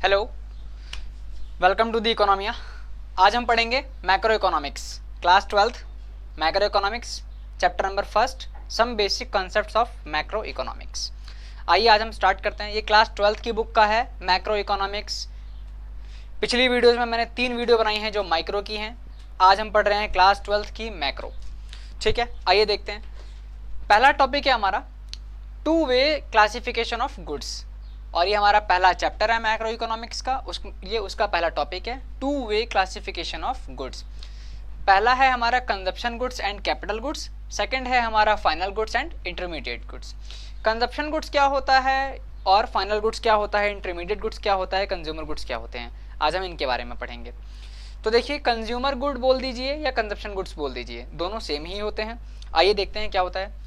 Hello, welcome to the Economia. आज हम पढ़ेंगे macroeconomics, class 12th macroeconomics, chapter number first, some basic concepts of macroeconomics. आइए आज हम start करते हैं। ये क्लास 12th की बुक का है मैक्रो इकोनॉमिक्स। पिछली वीडियोज़ में मैंने 3 वीडियो बनाई हैं जो माइक्रो की हैं। आज हम पढ़ रहे हैं क्लास 12th की मैक्रो। ठीक है, आइए देखते हैं। पहला टॉपिक है हमारा two way classification of goods, और ये हमारा पहला चैप्टर है मैक्रो इकोनॉमिक्स का। ये उसका पहला टॉपिक है, two way classification of goods. पहला है हमारा consumption goods and capital goods, second है हमारा final goods and intermediate goods. Consumption goods क्या होता है और फाइनल गुड्स क्या होता है, इंटरमीडिएट गुड्स क्या होता है, कंज्यूमर गुड्स क्या होते हैं, आज हम इनके बारे में पढ़ेंगे। तो देखिए, कंज्यूमर गुड बोल दीजिए या कंजप्शन गुड्स बोल दीजिए, दोनों सेम ही होते हैं। आइए देखते हैं क्या होता है।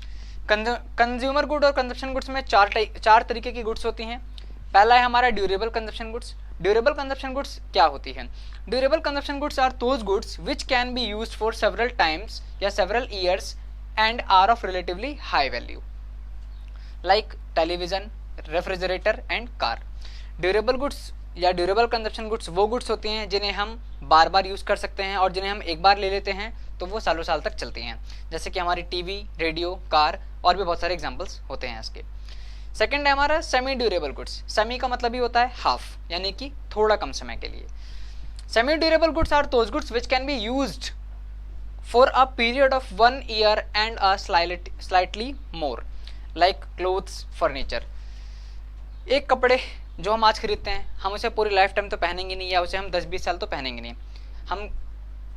कंज्यूमर गुड और कंजप्शन गुड्स में चार तरीके की गुड्स होती हैं। पहला है हमारा durable consumption goods. Durable consumption goods क्या होती हैं? Durable consumption goods are those goods which can be used for several times या several years and are of relatively high value, like television, refrigerator and car. Durable goods या durable consumption goods वो goods होती हैं जिन्हें हम बार बार use कर सकते हैं, और जिन्हें हम एक बार ले लेते हैं तो वो सालों साल तक चलती हैं, जैसे कि हमारी टीवी, रेडियो, कार, और भी बहुत सारे एग्जांपल्स होते हैं इसके। सेकंड है हमारा सेमी ड्यूरेबल गुड्स। सेमी का मतलब ही होता है हाफ, यानी कि थोड़ा कम समय के लिए। Semi durable goods are those goods which can be used for a period of 1 year and a slightly more, like clothes, furniture. एक कपड़े जो हम आज खरीदते हैं, हम उसे पूरी लाइफ टाइम तो पहनेंगे नहीं, या उसे हम 10-20 साल तो पहनेंगे नहीं। हम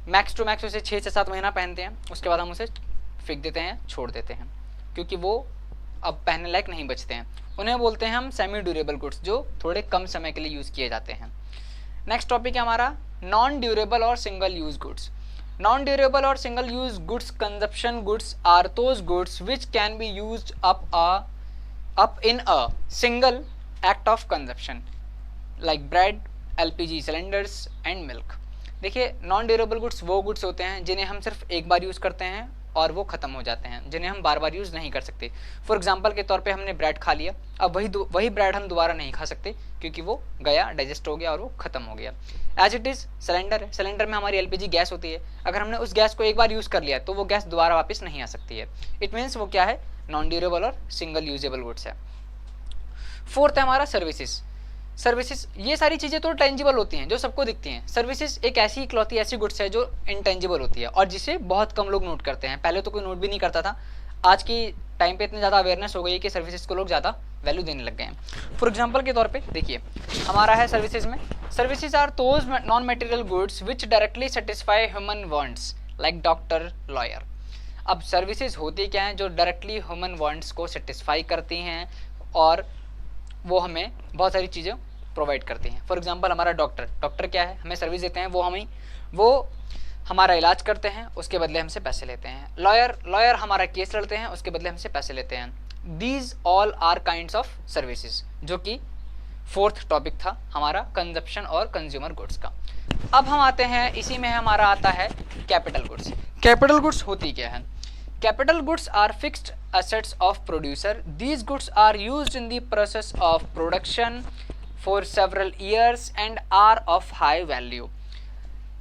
मैक्स टू मैक्स उसे 6 से 7 महीना पहनते हैं, उसके बाद हम उसे फेंक देते हैं, छोड़ देते हैं, क्योंकि वो अब पहनने लायक नहीं बचते हैं। उन्हें बोलते हैं हम सेमी ड्यूरेबल गुड्स, जो थोड़े कम समय के लिए यूज़ किए जाते हैं। नेक्स्ट टॉपिक है हमारा non durable or single use goods. Non durable or single use goods consumption goods are those goods which can be used up in a single act of consumption, like bread, LPG cylinders and milk. देखिए, non durable goods वो goods होते हैं जिन्हें हम सिर्फ एक बार use करते हैं और वो ख़त्म हो जाते हैं, जिन्हें हम बार बार यूज़ नहीं कर सकते। फॉर एग्जांपल के तौर पे हमने ब्रेड खा लिया, अब वही ब्रेड हम दोबारा नहीं खा सकते, क्योंकि वो गया, डाइजेस्ट हो गया और वो ख़त्म हो गया। एज इट इज़ सिलेंडर है, सिलेंडर में हमारी LPG गैस होती है। अगर हमने उस गैस को एक बार यूज़ कर लिया तो वो गैस दोबारा वापस नहीं आ सकती है। इट मीन्स वो क्या है, non durable or single usable goods है। फोर्थ है हमारा सर्विसेज। सर्विसेज, ये सारी चीज़ें तो टेंजिबल होती हैं, जो सबको दिखती हैं। सर्विसेज एक ऐसी इकलौती ऐसी गुड्स है जो इंटेंजिबल होती है और जिसे बहुत कम लोग नोट करते हैं। पहले तो कोई नोट भी नहीं करता था, आज की टाइम पे इतनी ज़्यादा अवेयरनेस हो गई है कि सर्विसेज को लोग ज़्यादा वैल्यू देने लग गए हैं। फॉर एग्जाम्पल के तौर पे देखिए, हमारा है सर्विसेज में, services are those non material goods which directly satisfy human wants, like doctor, lawyer. अब सर्विसेज होती क्या हैं, जो डायरेक्टली ह्यूमन वांट्स को सेटिस्फाई करती हैं और वो हमें बहुत सारी चीज़ें प्रोवाइड करती हैं। फॉर एग्जांपल हमारा डॉक्टर क्या है, हमें सर्विस देते हैं, वो हमारा इलाज करते हैं, उसके बदले हमसे पैसे लेते हैं। लॉयर हमारा केस लड़ते हैं, उसके बदले हमसे पैसे लेते हैं। These all are kinds of services, जो कि फोर्थ टॉपिक था हमारा कंजप्शन और कंज्यूमर गुड्स का। अब हम आते हैं, इसी में हमारा आता है कैपिटल गुड्स। कैपिटल गुड्स होती क्या है? Capital goods are fixed assets of producer. These goods are used in the process of production for several years and are of high value.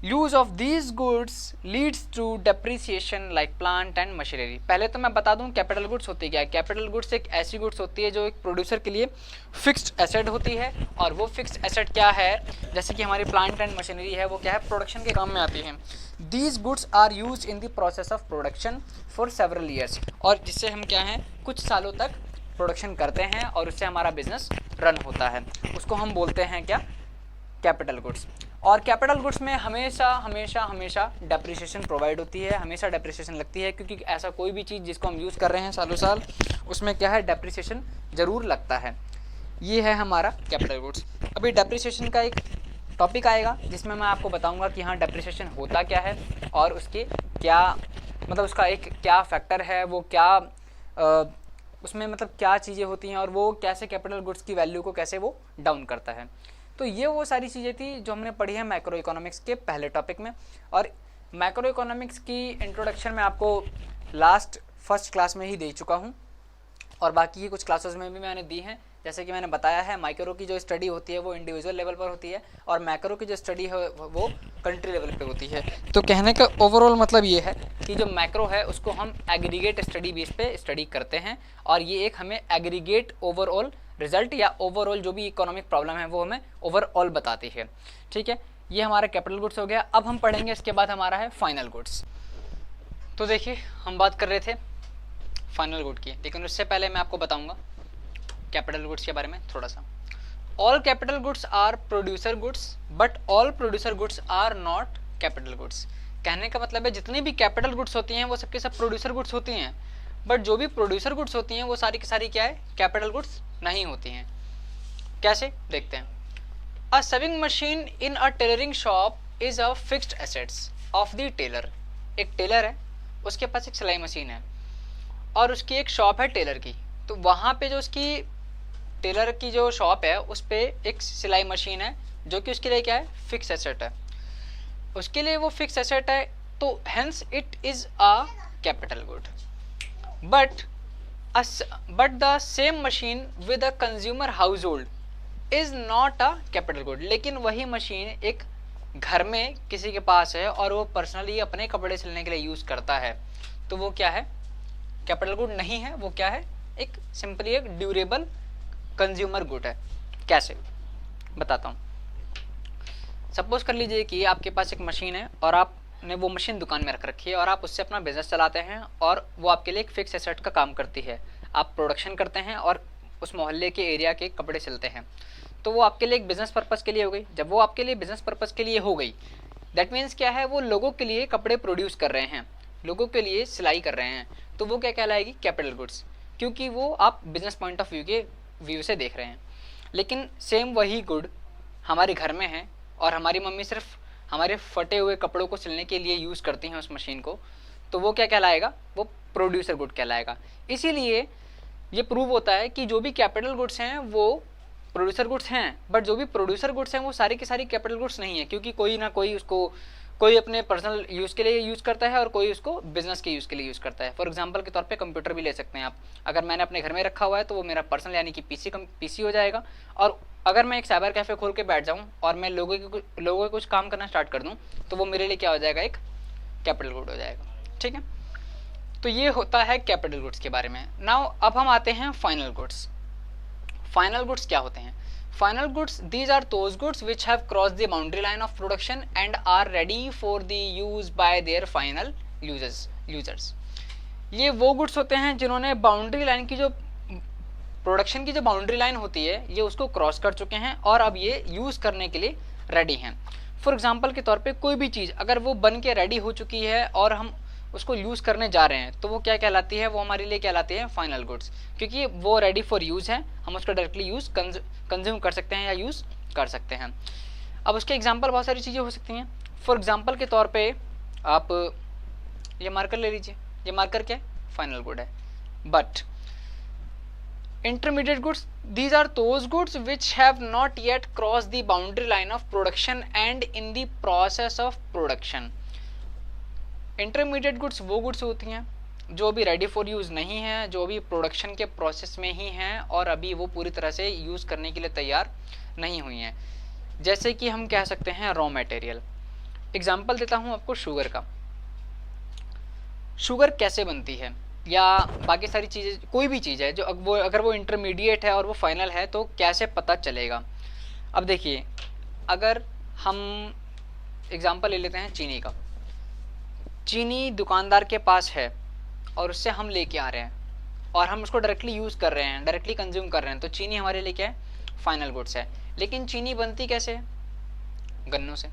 Use of these goods leads to depreciation like plant and machinery. पहले तो मैं बता दूं capital goods होती क्या है। Capital goods एक ऐसी गुड्स होती है जो एक प्रोड्यूसर के लिए फिक्स्ड एसेट होती है, और वो फिक्स्ड एसेट क्या है, जैसे कि हमारी प्लांट एंड मशीनरी है, वो क्या है, प्रोडक्शन के काम में आती है। These goods are used in the process of production for several years, और जिससे हम क्या हैं, कुछ सालों तक प्रोडक्शन करते हैं और उससे हमारा बिजनेस रन होता है, उसको हम बोलते हैं क्या, कैपिटल गुड्स। और कैपिटल गुड्स में हमेशा डेप्रिसिएशन प्रोवाइड होती है, हमेशा डेप्रिसिएशन लगती है, क्योंकि ऐसा कोई भी चीज़ जिसको हम यूज़ कर रहे हैं सालों साल, उसमें क्या है, डेप्रिसिएशन ज़रूर लगता है। ये है हमारा कैपिटल गुड्स। अभी डेप्रिसिएशन का एक टॉपिक आएगा जिसमें मैं आपको बताऊंगा कि हाँ, डेप्रिसिएशन होता क्या है और उसके क्या मतलब, उसका एक क्या फैक्टर है, वो क्या उसमें मतलब क्या चीज़ें होती हैं, और वो कैसे कैपिटल गुड्स की वैल्यू को कैसे वो डाउन करता है। तो ये वो सारी चीज़ें थी जो हमने पढ़ी है मैक्रो इकोनॉमिक्स के पहले टॉपिक में। और मैक्रो इकोनॉमिक्स की इंट्रोडक्शन मैं आपको फर्स्ट क्लास में ही दे चुका हूँ, और बाकी की कुछ क्लासेस में भी मैंने दी हैं। जैसे कि मैंने बताया है, माइक्रो की जो स्टडी होती है वो इंडिविजुअल लेवल पर होती है और मैक्रो की जो स्टडी है वो कंट्री लेवल पे होती है। तो कहने का ओवरऑल मतलब ये है कि जो मैक्रो है उसको हम एग्रीगेट स्टडी बेस पे स्टडी करते हैं और ये एक हमें एग्रीगेट ओवरऑल रिजल्ट या ओवरऑल जो भी इकोनॉमिक प्रॉब्लम है वो हमें ओवरऑल बताती है। ठीक है, ये हमारा कैपिटल गुड्स हो गया। अब हम पढ़ेंगे इसके बाद हमारा है फाइनल गुड्स। तो देखिए, हम बात कर रहे थे फाइनल गुड की, लेकिन उससे पहले मैं आपको बताऊंगा कैपिटल गुड्स के बारे में थोड़ा सा। All capital goods are producer goods but all producer goods are not capital goods. कहने का मतलब है जितनी भी कैपिटल गुड्स होती हैं वो सबके सब प्रोड्यूसर गुड्स होती हैं, बट जो भी प्रोड्यूसर गुड्स होती हैं वो सारी की सारी क्या है, कैपिटल गुड्स नहीं होती हैं। कैसे, देखते हैं। A sewing machine in a tailoring shop is a fixed assets of the tailor. एक टेलर है, उसके पास एक सिलाई मशीन है और उसकी एक शॉप है टेलर की। तो वहाँ पे जो उसकी टेलर की जो शॉप है उस पर एक सिलाई मशीन है जो कि उसके लिए क्या है, फिक्स एसेट है। उसके लिए वो फिक्स एसेट है, तो hence it is a capital good. But the same machine with a consumer house hold is not a capital good. लेकिन वही मशीन एक घर में किसी के पास है और वो पर्सनली अपने कपड़े सिलने के लिए यूज करता है, तो वो क्या है, कैपिटल गुड नहीं है, वो क्या है, एक सिंपली एक ड्यूरेबल कंज्यूमर गुड है। कैसे, बताता हूँ। सपोज कर लीजिए कि आपके पास एक मशीन है और आपने वो मशीन दुकान में रख रखी है और आप उससे अपना बिजनेस चलाते हैं और वो आपके लिए एक फिक्स एसेट का काम करती है। आप प्रोडक्शन करते हैं और उस मोहल्ले के एरिया के कपड़े सिलते हैं, तो वो आपके लिए एक बिजनेस पर्पज़ के लिए हो गई। जब वो आपके लिए बिजनेस पर्पज़ के लिए हो गई, दैट मीन्स क्या है, वो लोगों के लिए कपड़े प्रोड्यूस कर रहे हैं, लोगों के लिए सिलाई कर रहे हैं, तो वो क्या कहलाएगी, कैपिटल गुड्स, क्योंकि वो आप बिजनेस पॉइंट ऑफ व्यू के व्यू से देख रहे हैं। लेकिन सेम वही गुड हमारे घर में है और हमारी मम्मी सिर्फ हमारे फटे हुए कपड़ों को सिलने के लिए यूज़ करती हैं उस मशीन को, तो वो क्या कहलाएगा, वो प्रोड्यूसर गुड कहलाएगा। इसीलिए ये प्रूव होता है कि जो भी कैपिटल गुड्स हैं वो प्रोड्यूसर गुड्स हैं, बट जो भी प्रोड्यूसर गुड्स हैं वो सारी की सारी कैपिटल गुड्स नहीं है, क्योंकि कोई ना कोई उसको कोई अपने पर्सनल यूज़ के लिए यूज़ करता है और कोई उसको बिजनेस के यूज़ के लिए यूज़ करता है। फॉर एग्जांपल के तौर पे कंप्यूटर भी ले सकते हैं आप। अगर मैंने अपने घर में रखा हुआ है तो वो मेरा पर्सनल यानी कि पीसी हो जाएगा, और अगर मैं एक साइबर कैफ़े खोल के बैठ जाऊँ और मैं लोगों के कुछ काम करना स्टार्ट कर दूँ तो वो मेरे लिए क्या हो जाएगा, एक कैपिटल गुड हो जाएगा। ठीक है, तो ये होता है कैपिटल गुड्स के बारे में। नाउ अब हम आते हैं फाइनल गुड्स। फाइनल गुड्स क्या होते हैं? Final goods, these are those goods which have crossed the boundary line of production and are ready for the use by their final users। ये वो गुड्स होते हैं जिन्होंने बाउंड्री लाइन की जो प्रोडक्शन की जो बाउंड्री लाइन होती है ये उसको क्रॉस कर चुके हैं और अब ये यूज़ करने के लिए रेडी हैं। फॉर एग्जांपल के तौर पे कोई भी चीज़ अगर वो बन के रेडी हो चुकी है और हम उसको यूज़ करने जा रहे हैं तो वो क्या कहलाती है, वो हमारे लिए कहलाती है फाइनल गुड्स, क्योंकि वो रेडी फॉर यूज़ है, हम उसको डायरेक्टली यूज़ कंज्यूम कर सकते हैं या यूज़ कर सकते हैं। अब उसके एग्जांपल बहुत सारी चीज़ें हो सकती हैं। फॉर एग्जांपल के तौर पे आप ये मार्कर ले लीजिए, ये मार्कर क्या है, फाइनल गुड है। But intermediate goods, these are those goods which have not yet crossed the boundary line of production and in the process of production। Intermediate goods वो गुड्स होती हैं जो अभी रेडी फॉर यूज़ नहीं है, जो अभी प्रोडक्शन के प्रोसेस में ही हैं और अभी वो पूरी तरह से यूज़ करने के लिए तैयार नहीं हुई हैं। जैसे कि हम कह सकते हैं रॉ मटेरियल। एग्जांपल देता हूँ आपको शुगर का। शुगर कैसे बनती है या बाकी सारी चीज़ें, कोई भी चीज़ है जो अगर वो इंटरमीडिएट है और वो फाइनल है तो कैसे पता चलेगा। अब देखिए, अगर हम एग्जांपल ले लेते हैं चीनी का। चीनी दुकानदार के पास है और उससे हम लेके आ रहे हैं और हम उसको डायरेक्टली यूज़ कर रहे हैं, डायरेक्टली कंज्यूम कर रहे हैं, तो चीनी हमारे लिए क्या है, फाइनल गुड्स है। लेकिन चीनी बनती कैसे है, गन्नों से।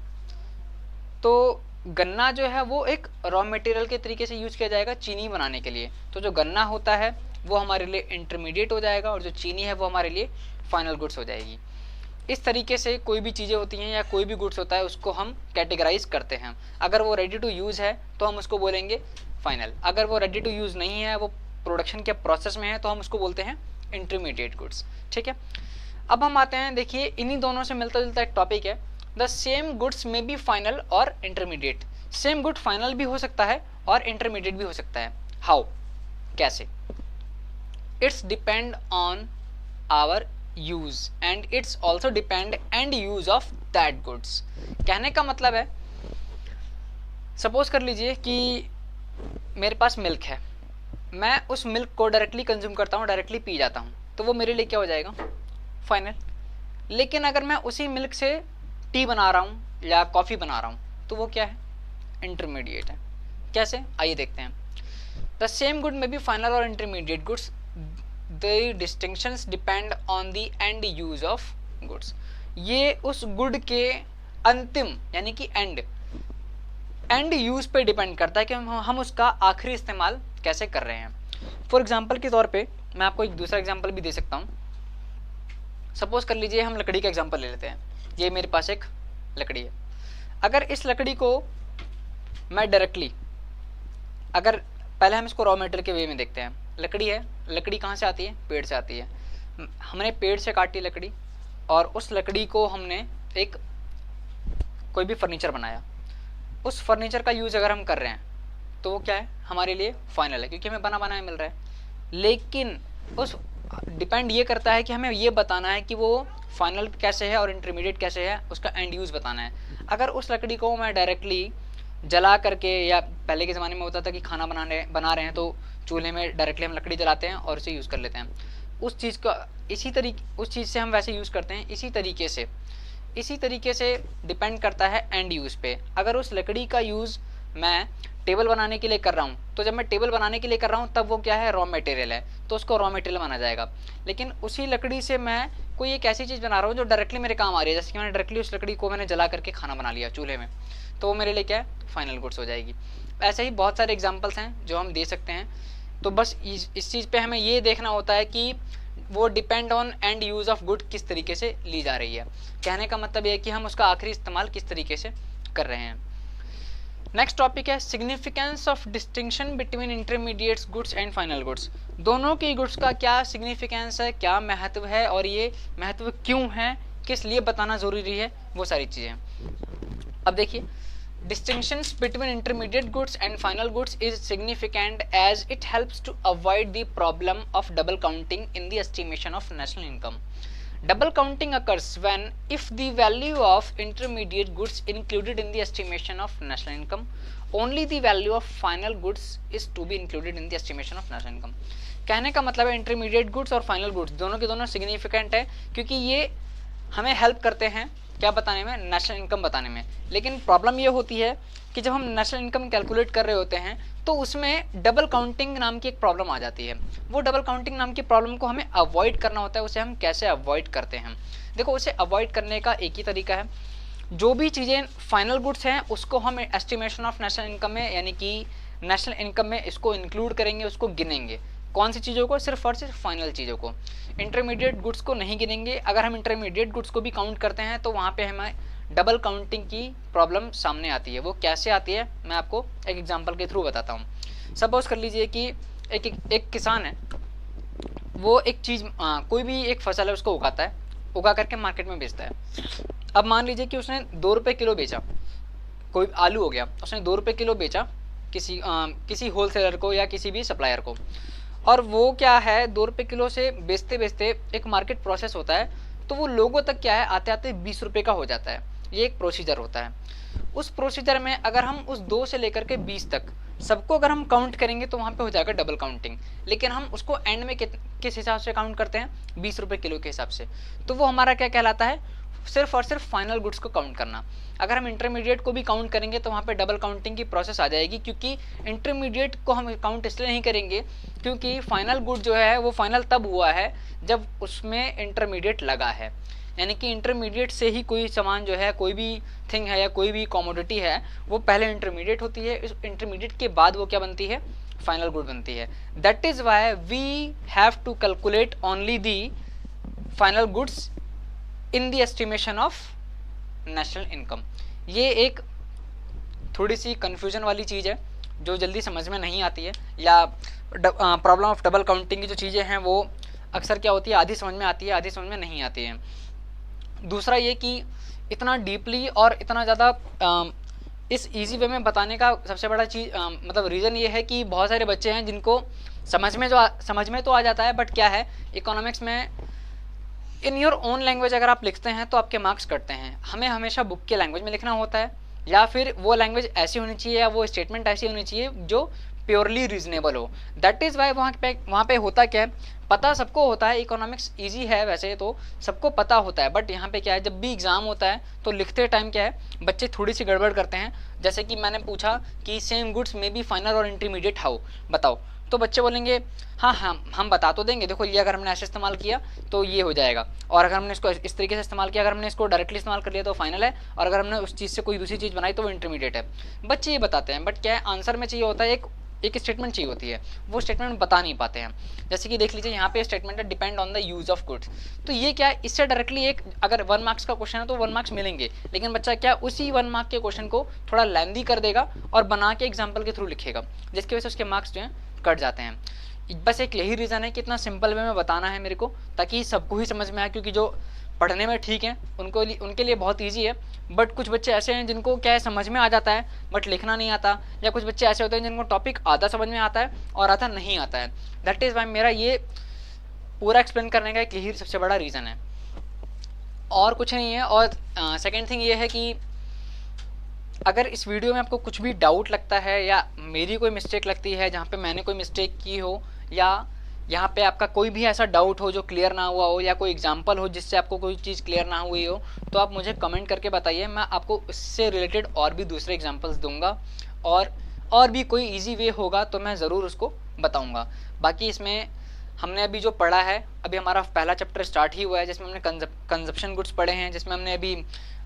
तो गन्ना जो है वो एक रॉ मटेरियल के तरीके से यूज़ किया जाएगा चीनी बनाने के लिए, तो जो गन्ना होता है वो हमारे लिए इंटरमीडिएट हो जाएगा और जो चीनी है वो हमारे लिए फाइनल गुड्स हो जाएगी। इस तरीके से कोई भी चीज़ें होती हैं या कोई भी गुड्स होता है उसको हम कैटेगराइज करते हैं। अगर वो रेडी टू यूज़ है तो हम उसको बोलेंगे फाइनल, अगर वो रेडी टू यूज़ नहीं है, वो प्रोडक्शन के प्रोसेस में है, तो हम उसको बोलते हैं इंटरमीडिएट गुड्स। ठीक है, अब हम आते हैं, देखिए इन्हीं दोनों से मिलता जुलता एक टॉपिक है, द सेम गुड्स में बी फाइनल और इंटरमीडिएट। सेम गुड फाइनल भी हो सकता है और इंटरमीडिएट भी हो सकता है। हाउ, कैसे? It's depend on our use and it's also depend and use of that goods. कहने का मतलब है, सपोज कर लीजिए कि मेरे पास मिल्क है, मैं उस मिल्क को डायरेक्टली कंज्यूम करता हूँ, डायरेक्टली पी जाता हूँ, तो वो मेरे लिए क्या हो जाएगा, फाइनल। लेकिन अगर मैं उसी मिल्क से टी बना रहा हूँ या कॉफ़ी बना रहा हूँ, तो वो क्या है, इंटरमीडिएट है। कैसे, आइए देखते हैं। द सेम गुड में बी फाइनल और intermediate goods, the distinctions depend on the end use of goods. ये उस गुड के अंतिम यानी कि एंड यूज पे डिपेंड करता है कि हम उसका आखिरी इस्तेमाल कैसे कर रहे हैं। फॉर एग्जाम्पल के तौर पे मैं आपको एक दूसरा एग्जाम्पल भी दे सकता हूँ। सपोज कर लीजिए हम लकड़ी का एग्जाम्पल ले लेते हैं। ये मेरे पास एक लकड़ी है, अगर इस लकड़ी को मैं डायरेक्टली, अगर पहले हम इसको रॉ मटेरियल के वे में देखते हैं। लकड़ी है, लकड़ी कहाँ से आती है, पेड़ से आती है। हमने पेड़ से काटी लकड़ी और उस लकड़ी को हमने एक कोई भी फर्नीचर बनाया। उस फर्नीचर का यूज़ अगर हम कर रहे हैं तो वो क्या है, हमारे लिए फाइनल है, क्योंकि हमें बना बनाया मिल रहा है। लेकिन उस डिपेंड ये करता है कि हमें ये बताना है कि वो फाइनल कैसे है और इंटरमीडिएट कैसे है, उसका एंड यूज़ बताना है। अगर उस लकड़ी को मैं डायरेक्टली जला करके, या पहले के ज़माने में होता था कि खाना बना रहे हैं तो चूल्हे में डायरेक्टली हम लकड़ी जलाते हैं और उसे यूज़ कर लेते हैं। उस चीज़ का उस चीज़ से हम वैसे यूज़ करते हैं। इसी तरीके से डिपेंड करता है एंड यूज़ पे। अगर उस लकड़ी का यूज़ मैं टेबल बनाने के लिए कर रहा हूँ, तो जब मैं टेबल बनाने के लिए कर रहा हूँ तब वो क्या है, रॉ मटेरियल है, तो उसको रॉ मटेरियल माना जाएगा। लेकिन उसी लकड़ी से मैं कोई एक ऐसी चीज़ बना रहा हूँ जो डायरेक्टली मेरे काम आ रही है, जैसे कि मैंने डायरेक्टली उस लकड़ी को मैंने जला करके खाना बना लिया चूल्हे में, तो वो मेरे लिए क्या है, फाइनल गुड्स हो जाएगी। ऐसे ही बहुत सारे एग्जाम्पल्स हैं जो हम दे सकते हैं। तो बस इस चीज़ पे हमें ये देखना होता है कि वो depend on and use of good किस तरीके से ली जा रही है। कहने का मतलब ये है कि हम उसका आखिरी इस्तेमाल किस तरीके से कर रहे हैं। नेक्स्ट टॉपिक है significance of distinction between intermediates goods and final goods. दोनों की गुड्स का क्या सिग्निफिकेंस है, क्या महत्व है और ये महत्व क्यों है, किस लिए बताना ज़रूरी है, वो सारी चीज़ें। अब देखिए, distinctions between intermediate goods and final goods is significant as it helps to avoid the problem of double counting in the estimation of national income. Double counting occurs when if the value of intermediate goods included in the estimation of national income, only the value of final goods is to be included in the estimation of national income. कहने का मतलब है intermediate goods और final goods दोनों के दोनों significant है, क्योंकि ये हमें हेल्प करते हैं क्या बताने में, नेशनल इनकम बताने में। लेकिन प्रॉब्लम ये होती है कि जब हम नेशनल इनकम कैलकुलेट कर रहे होते हैं तो उसमें डबल काउंटिंग नाम की एक प्रॉब्लम आ जाती है। वो डबल काउंटिंग नाम की प्रॉब्लम को हमें अवॉइड करना होता है। उसे हम कैसे अवॉइड करते हैं, देखो उसे अवॉइड करने का एक ही तरीका है, जो भी चीज़ें फाइनल गुड्स हैं उसको हम एस्टिमेशन ऑफ नेशनल इनकम में यानी कि नेशनल इनकम में इसको इंक्लूड करेंगे, उसको गिनेंगे। कौन सी चीज़ों को, सिर्फ और सिर्फ फाइनल चीज़ों को। इंटरमीडिएट गुड्स को नहीं गिनेंगे। अगर हम इंटरमीडिएट गुड्स को भी काउंट करते हैं तो वहाँ पे हमें डबल काउंटिंग की प्रॉब्लम सामने आती है। वो कैसे आती है मैं आपको एक एग्जांपल के थ्रू बताता हूँ। सपोज कर लीजिए कि एक किसान है, वो एक चीज़ कोई भी एक फसल है उसको उगाता है, उगा करके मार्केट में बेचता है। अब मान लीजिए कि उसने 2 रुपये किलो बेचा, कोई आलू हो गया, उसने 2 रुपये किलो बेचा किसी होलसेलर को या किसी भी सप्लायर को। और वो क्या है, 2 रुपये किलो से बेचते बेचते एक मार्केट प्रोसेस होता है, तो वो लोगों तक क्या है आते आते 20 रुपये का हो जाता है। ये एक प्रोसीजर होता है। उस प्रोसीजर में अगर हम उस 2 से लेकर के 20 तक सबको अगर हम काउंट करेंगे तो वहाँ पे हो जाएगा डबल काउंटिंग। लेकिन हम उसको एंड में किस हिसाब से काउंट करते हैं, 20 रुपये किलो के हिसाब से। तो वो हमारा क्या कहलाता है, सिर्फ और सिर्फ फाइनल गुड्स को काउंट करना। अगर हम इंटरमीडिएट को भी काउंट करेंगे तो वहाँ पे डबल काउंटिंग की प्रोसेस आ जाएगी, क्योंकि इंटरमीडिएट को हम काउंट इसलिए नहीं करेंगे क्योंकि फाइनल गुड जो है वो फाइनल तब हुआ है जब उसमें इंटरमीडिएट लगा है। यानी कि इंटरमीडिएट से ही कोई सामान जो है, कोई भी थिंग है या कोई भी कमोडिटी है, वो पहले इंटरमीडिएट होती है। इस इंटरमीडिएट के बाद वो क्या बनती है, फाइनल गुड बनती है। That is why we have to calculate only the final goods in the estimation of national income. ये एक थोड़ी सी कन्फ्यूजन वाली चीज़ है जो जल्दी समझ में नहीं आती है, या प्रॉब्लम ऑफ डबल काउंटिंग की जो चीज़ें हैं वो अक्सर क्या होती है, आधी समझ में आती है, आधी समझ में नहीं आती है। दूसरा ये कि इतना डीपली और इतना ज़्यादा इस इजी वे में बताने का सबसे बड़ा चीज़ मतलब रीज़न ये है कि बहुत सारे बच्चे हैं जिनको समझ में तो आ जाता है, बट क्या है, इकोनॉमिक्स में इन योर ओन लैंग्वेज अगर आप लिखते हैं तो आपके मार्क्स कटते हैं। हमें हमेशा बुक के लैंग्वेज में लिखना होता है, या फिर वो लैंग्वेज ऐसी होनी चाहिए या वो स्टेटमेंट ऐसी होनी चाहिए जो प्योरली रीजनेबल हो। दैट इज़ वाई वहाँ पे होता क्या है, पता सबको होता है, इकोनॉमिक्स इजी है वैसे तो सबको पता होता है, बट यहाँ पे क्या है, जब भी एग्जाम होता है तो लिखते टाइम क्या है बच्चे थोड़ी सी गड़बड़ करते हैं। जैसे कि मैंने पूछा कि सेम गुड्स में बी फाइनल और इंटरमीडिएट हाउ, बताओ, तो बच्चे बोलेंगे हाँ हम बता तो देंगे, देखो ये अगर हमने ऐसे इस्तेमाल किया तो ये हो जाएगा, और अगर हमने इसको इस तरीके से इस्तेमाल किया, अगर हमने इसको डायरेक्टली इस्तेमाल कर लिया तो फाइनल है, और अगर हमने उस चीज़ से कोई दूसरी चीज़ बनाई तो वो इंटरमीडिएट है। बच्चे ये बताते हैं, बट क्या है आंसर में चाहिए होता है एक स्टेटमेंट चाहिए होती है, वो स्टेटमेंट बता नहीं पाते हैं। जैसे कि देख लीजिए यहाँ पे स्टेटमेंट है depend on the use of goods, तो ये क्या है, इससे डायरेक्टली एक अगर 1 मार्क्स का क्वेश्चन है तो 1 मार्क्स मिलेंगे, लेकिन बच्चा क्या उसी 1 मार्क के क्वेश्चन को थोड़ा लेंदी कर देगा और बना के एग्जाम्पल के थ्रू लिखेगा, जिसकी वजह से उसके मार्क्स जो है कट जाते हैं। बस एक यही रीज़न है कि इतना सिंपल वे में बताना है मेरे को, ताकि सबको ही समझ में आए, क्योंकि जो पढ़ने में ठीक है उनके लिए बहुत इजी है, बट कुछ बच्चे ऐसे हैं जिनको क्या है समझ में आ जाता है बट लिखना नहीं आता, या कुछ बच्चे ऐसे होते हैं जिनको टॉपिक आधा समझ में आता है और आधा नहीं आता है। दैट इज़ वाई मेरा ये पूरा एक्सप्लेन करने का एक यही सबसे बड़ा रीज़न है, और कुछ नहीं है। और सेकेंड थिंग ये है कि अगर इस वीडियो में आपको कुछ भी डाउट लगता है या मेरी कोई मिस्टेक लगती है जहाँ पे मैंने कोई मिस्टेक की हो, या यहाँ पे आपका कोई भी ऐसा डाउट हो जो क्लियर ना हुआ हो, या कोई एग्जांपल हो जिससे आपको कोई चीज़ क्लियर ना हुई हो, तो आप मुझे कमेंट करके बताइए, मैं आपको उससे रिलेटेड और भी दूसरे एग्जांपल्स दूंगा, और भी कोई इजी वे होगा तो मैं ज़रूर उसको बताऊंगा। बाकी इसमें हमने अभी जो पढ़ा है, अभी हमारा पहला चैप्टर स्टार्ट ही हुआ है, जिसमें हमने कंजप्शन गुड्स पढ़े हैं, जिसमें हमने अभी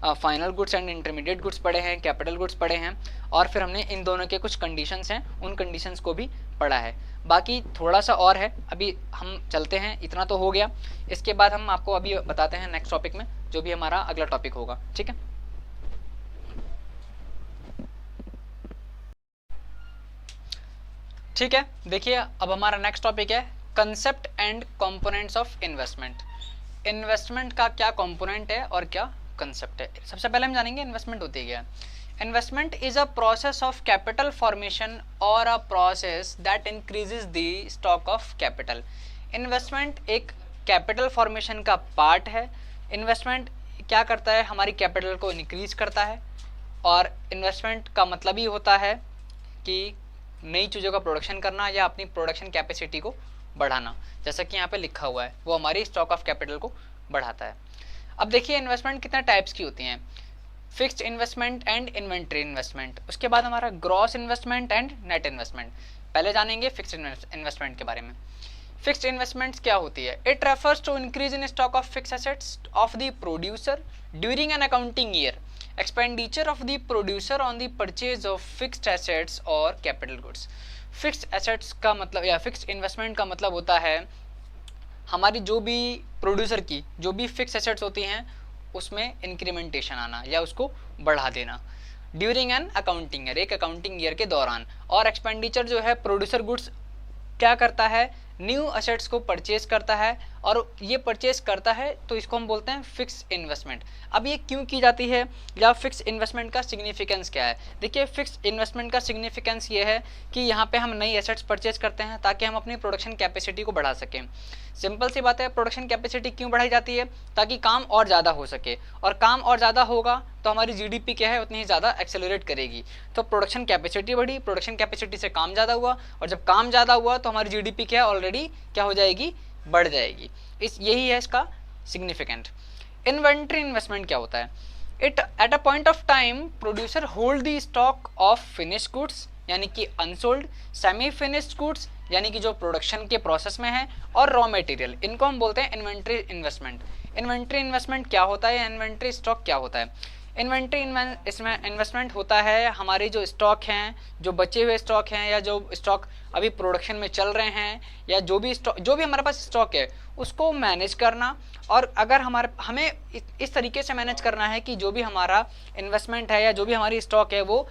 final goods and intermediate goods पढ़े हैं, कैपिटल गुड्स पढ़े हैं, और फिर हमने इन दोनों के कुछ कंडीशंस हैं उन कंडीशंस को भी पढ़ा है। बाकी थोड़ा सा और है, अभी हम चलते हैं, इतना तो हो गया। इसके बाद हम आपको अभी बताते हैं नेक्स्ट टॉपिक में, जो भी हमारा अगला टॉपिक होगा, ठीक है। ठीक है, देखिए अब हमारा नेक्स्ट टॉपिक है concept and components of investment. Investment का क्या कंपोनेंट है और क्या कंसेप्ट है। सबसे पहले हम जानेंगे इन्वेस्टमेंट होती क्या है। Investment is a process of capital formation or a process that increases the stock of capital. Investment एक कैपिटल फॉर्मेशन का पार्ट है। इन्वेस्टमेंट क्या करता है, हमारी कैपिटल को इंक्रीज करता है, और इन्वेस्टमेंट का मतलब ही होता है कि नई चीज़ों का प्रोडक्शन करना या अपनी प्रोडक्शन कैपेसिटी को बढ़ाना, जैसा कि यहाँ पे लिखा हुआ है, वो हमारी स्टॉक ऑफ कैपिटल को बढ़ाता है। अब देखिए इन्वेस्टमेंट कितने टाइप्स की होती हैं, fixed investment and inventory investment, उसके बाद हमारा gross investment and net investment. पहले जानेंगे फिक्स्ड इन्वेस्टमेंट के बारे में। फिक्स्ड इन्वेस्टमेंट्स क्या होती है, it refers to increase in stock of fix assets of the producer during an accounting year, expenditure of the producer on the purchase of fixed assets और capital goods। fixed assets का मतलब या fixed investment का मतलब होता है हमारी जो भी प्रोड्यूसर की जो भी फिक्स एसेट्स होती हैं उसमें इंक्रीमेंटेशन आना या उसको बढ़ा देना ड्यूरिंग एन अकाउंटिंग ईयर, एक अकाउंटिंग ईयर के दौरान। और एक्सपेंडिचर जो है प्रोड्यूसर गुड्स क्या करता है, न्यू असेट्स को परचेज करता है, और ये परचेज करता है तो इसको हम बोलते हैं फिक्स इन्वेस्टमेंट। अब ये क्यों की जाती है या फिक्स इन्वेस्टमेंट का सिग्निफिकेंस क्या है। देखिए फिक्स इन्वेस्टमेंट का सिग्निफिकेंस ये है कि यहाँ पे हम नई एसेट्स परचेज करते हैं ताकि हम अपनी प्रोडक्शन कैपेसिटी को बढ़ा सकें। सिंपल सी बात है, प्रोडक्शन कैपेसिटी क्यों बढ़ाई जाती है, ताकि काम और ज़्यादा हो सके, और काम और ज़्यादा होगा तो हमारी जीडीपी क्या है उतनी ही ज़्यादा एक्सेलरेट करेगी। तो प्रोडक्शन कैपेसिटी बढ़ी, प्रोडक्शन कैपेसिटी से काम ज़्यादा हुआ, और जब काम ज़्यादा हुआ तो हमारी जीडीपी क्या है ऑलरेडी क्या हो जाएगी, बढ़ जाएगी। यही है इसका सिग्निफिकेंट। इन्वेंट्री इन्वेस्टमेंट क्या होता है, it at a point of time producer hold the stock of finished goods यानी कि अनसोल्ड, सेमी फिनिश्ड गुड्स यानी कि जो प्रोडक्शन के प्रोसेस में है, और रॉ मटेरियल, इनको हम बोलते हैं इन्वेंट्री इन्वेस्टमेंट। इन्वेंट्री इन्वेस्टमेंट क्या होता है, इन्वेंट्री स्टॉक क्या होता है। इन्वेंट्री इसमें इन्वेस्टमेंट होता है हमारे जो स्टॉक हैं, जो बचे हुए स्टॉक हैं, या जो स्टॉक अभी प्रोडक्शन में चल रहे हैं, या जो भी हमारे पास स्टॉक है उसको मैनेज करना। और अगर हमें इस तरीके से मैनेज करना है कि जो भी हमारा इन्वेस्टमेंट है या जो भी हमारी स्टॉक है वो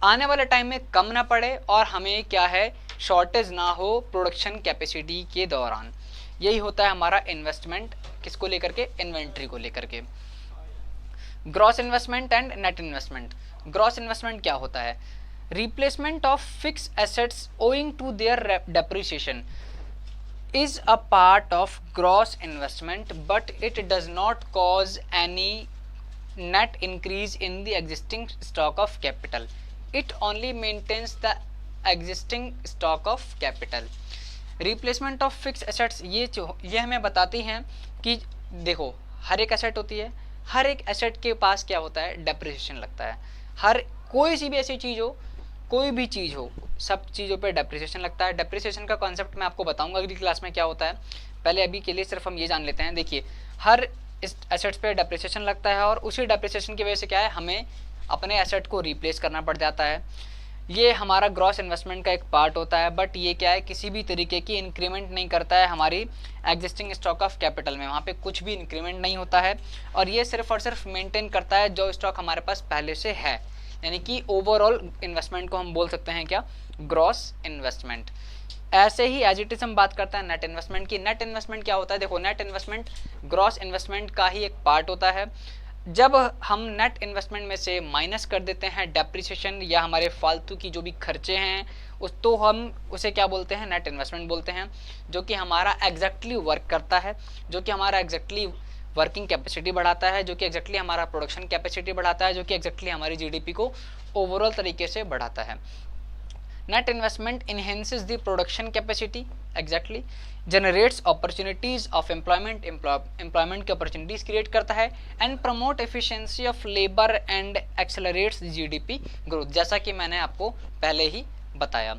आने वाले टाइम में कम ना पड़े, और हमें क्या है शॉर्टेज ना हो प्रोडक्शन कैपेसिटी के दौरान। यही होता है हमारा इन्वेस्टमेंट, किसको लेकर के, इन्वेंट्री को लेकर के। Gross investment and net investment. Gross investment क्या होता है, replacement of fix assets owing to their depreciation. is a part of gross investment but it does not cause any net increase in the existing stock of capital. It only maintains the existing stock of capital. Replacement of fix assets ये हमें बताती हैं कि देखो हर एक asset होती है, हर एक एसेट के पास क्या होता है, डेप्रिसिएशन लगता है। हर कोई सी भी ऐसी चीज़ हो, कोई भी चीज़ हो, सब चीज़ों पे डेप्रिसिएशन लगता है। डेप्रिसिएशन का कॉन्सेप्ट मैं आपको बताऊंगा अगली क्लास में क्या होता है, पहले अभी के लिए सिर्फ हम ये जान लेते हैं। देखिए हर इस एसेट्स पे डेप्रिसिएशन लगता है और उसी डेप्रिसिएशन की वजह से क्या है, हमें अपने एसेट को रिप्लेस करना पड़ जाता है। ये हमारा ग्रॉस इन्वेस्टमेंट का एक पार्ट होता है, बट ये क्या है, किसी भी तरीके की इंक्रीमेंट नहीं करता है हमारी एग्जिस्टिंग स्टॉक ऑफ कैपिटल में। वहाँ पे कुछ भी इंक्रीमेंट नहीं होता है और ये सिर्फ और सिर्फ मेंटेन करता है जो स्टॉक हमारे पास पहले से है, यानी कि ओवरऑल इन्वेस्टमेंट को हम बोल सकते हैं क्या, ग्रॉस इन्वेस्टमेंट। ऐसे ही एज इट इज हम बात करते हैं नेट इन्वेस्टमेंट की। नेट इन्वेस्टमेंट क्या होता है, देखो नेट इन्वेस्टमेंट ग्रॉस इन्वेस्टमेंट का ही एक पार्ट होता है। जब हम नेट इन्वेस्टमेंट में से माइनस कर देते हैं डेप्रिसिएशन या हमारे फालतू की जो भी खर्चे हैं उस, तो हम उसे क्या बोलते हैं, नेट इन्वेस्टमेंट बोलते हैं, जो कि हमारा एग्जैक्टली वर्क करता है, जो कि हमारा एग्जैक्टली वर्किंग कैपेसिटी बढ़ाता है, जो कि एग्जैक्टली हमारा प्रोडक्शन कैपेसिटी बढ़ाता है, जो कि एग्जैक्टली हमारी जीडीपी को ओवरऑल तरीके से बढ़ाता है। Net investment enhances the production capacity, exactly generates opportunities of employment, employment की अपॉर्चुनिटीज क्रिएट करता है, and promote efficiency of labour and accelerates GDP growth, जैसा कि मैंने आपको पहले ही बताया।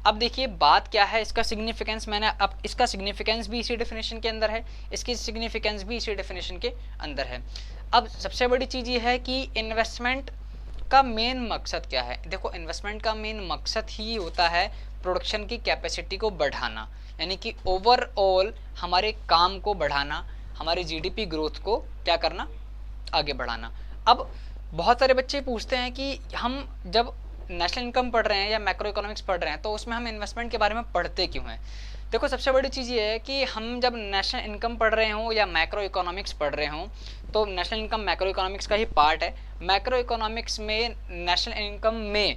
अब देखिए बात क्या है, इसका सिग्निफिकेंस मैंने अब इसका सिग्निफिकेंस भी इसी डेफिनेशन के अंदर है, इसकी सिग्निफिकेंस भी इसी डेफिनेशन के अंदर है। अब सबसे बड़ी चीज़ ये है कि इन्वेस्टमेंट का मेन मकसद क्या है। देखो इन्वेस्टमेंट का मेन मकसद ही होता है प्रोडक्शन की कैपेसिटी को बढ़ाना, यानी कि ओवरऑल हमारे काम को बढ़ाना, हमारी जीडीपी ग्रोथ को क्या करना, आगे बढ़ाना। अब बहुत सारे बच्चे पूछते हैं कि हम जब नेशनल इनकम पढ़ रहे हैं या मैक्रो इकोनॉमिक्स पढ़ रहे हैं तो उसमें हम इन्वेस्टमेंट के बारे में पढ़ते क्यों हैं। देखो सबसे बड़ी चीज़ ये है कि हम जब नेशनल इनकम पढ़ रहे हों या मैक्रो इकोनॉमिक्स पढ़ रहे हों, तो नेशनल इनकम मैक्रो इकोनॉमिक्स का ही पार्ट है। मैक्रो इकोनॉमिक्स में नेशनल इनकम में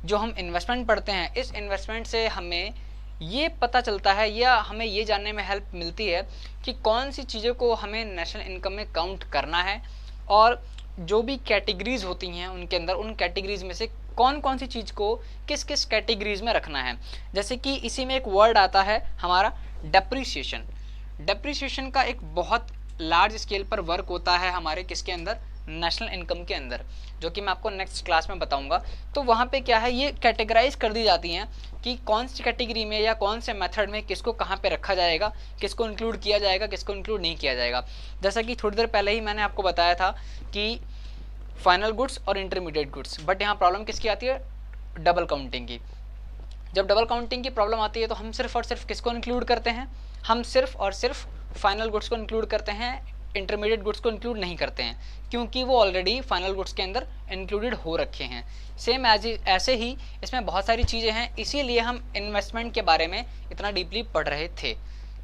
जो हम इन्वेस्टमेंट पढ़ते हैं, इस इन्वेस्टमेंट से हमें ये पता चलता है या हमें ये जानने में हेल्प मिलती है कि कौन सी चीज़ों को हमें नेशनल इनकम में काउंट करना है और जो भी कैटेगरीज होती हैं उनके अंदर, उन कैटेगरीज में से कौन कौन सी चीज़ को किस किस कैटेगरीज में रखना है। जैसे कि इसी में एक वर्ड आता है हमारा डेप्रिसिएशन। डेप्रिसिएशन का एक बहुत लार्ज स्केल पर वर्क होता है हमारे किसके अंदर, नेशनल इनकम के अंदर, जो कि मैं आपको नेक्स्ट क्लास में बताऊंगा। तो वहाँ पे क्या है, ये कैटेगराइज कर दी जाती हैं कि कौन सी कैटेगरी में या कौन से मेथड में किसको कहाँ पे रखा जाएगा, किसको इंक्लूड किया जाएगा, किसको इंक्लूड नहीं किया जाएगा। जैसा कि थोड़ी देर पहले ही मैंने आपको बताया था कि फाइनल गुड्स और इंटरमीडिएट गुड्स, बट यहाँ प्रॉब्लम किसकी आती है, डबल काउंटिंग की। जब डबल काउंटिंग की प्रॉब्लम आती है तो हम सिर्फ और सिर्फ किसको इंक्लूड करते हैं, हम सिर्फ और सिर्फ फाइनल गुड्स को इंक्लूड करते हैं, इंटरमीडिएट गुड्स को इंक्लूड नहीं करते हैं, क्योंकि वो ऑलरेडी फाइनल गुड्स के अंदर इंक्लूडेड हो रखे हैं। सेम ऐसे ही इसमें बहुत सारी चीज़ें हैं, इसीलिए हम इन्वेस्टमेंट के बारे में इतना डीपली पढ़ रहे थे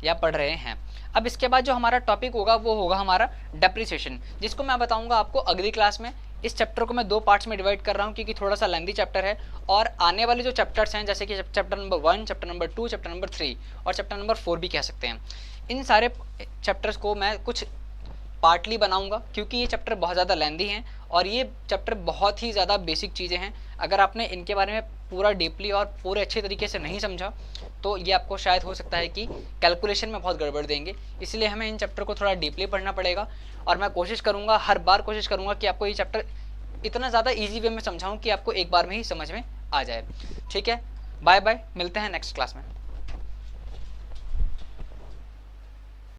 या पढ़ रहे हैं। अब इसके बाद जो हमारा टॉपिक होगा वो होगा हमारा डेप्रिसिएशन, जिसको मैं बताऊंगा आपको अगली क्लास में। इस चैप्टर को मैं 2 पार्ट्स में डिवाइड कर रहा हूँ क्योंकि थोड़ा सा लेंथी चैप्टर है, और आने वाले जो चैप्टर्स हैं जैसे कि chapter number 1, chapter number 2, chapter number 3 और चैप्टर नंबर 4 भी कह सकते हैं, इन सारे चैप्टर्स को मैं कुछ पार्टली बनाऊंगा क्योंकि ये चैप्टर बहुत ज़्यादा लेंथी हैं और ये चैप्टर बहुत ही ज़्यादा बेसिक चीज़ें हैं। अगर आपने इनके बारे में पूरा डीपली और पूरे अच्छे तरीके से नहीं समझा तो ये आपको शायद हो सकता है कि कैलकुलेशन में बहुत गड़बड़ देंगे, इसलिए हमें इन चैप्टर को थोड़ा डीपली पढ़ना पड़ेगा। और मैं कोशिश करूँगा, हर बार कोशिश करूँगा कि आपको ये चैप्टर इतना ज़्यादा ईजी वे में समझाऊँ कि आपको एक बार में ही समझ में आ जाए। ठीक है, बाय बाय, मिलते हैं नेक्स्ट क्लास में।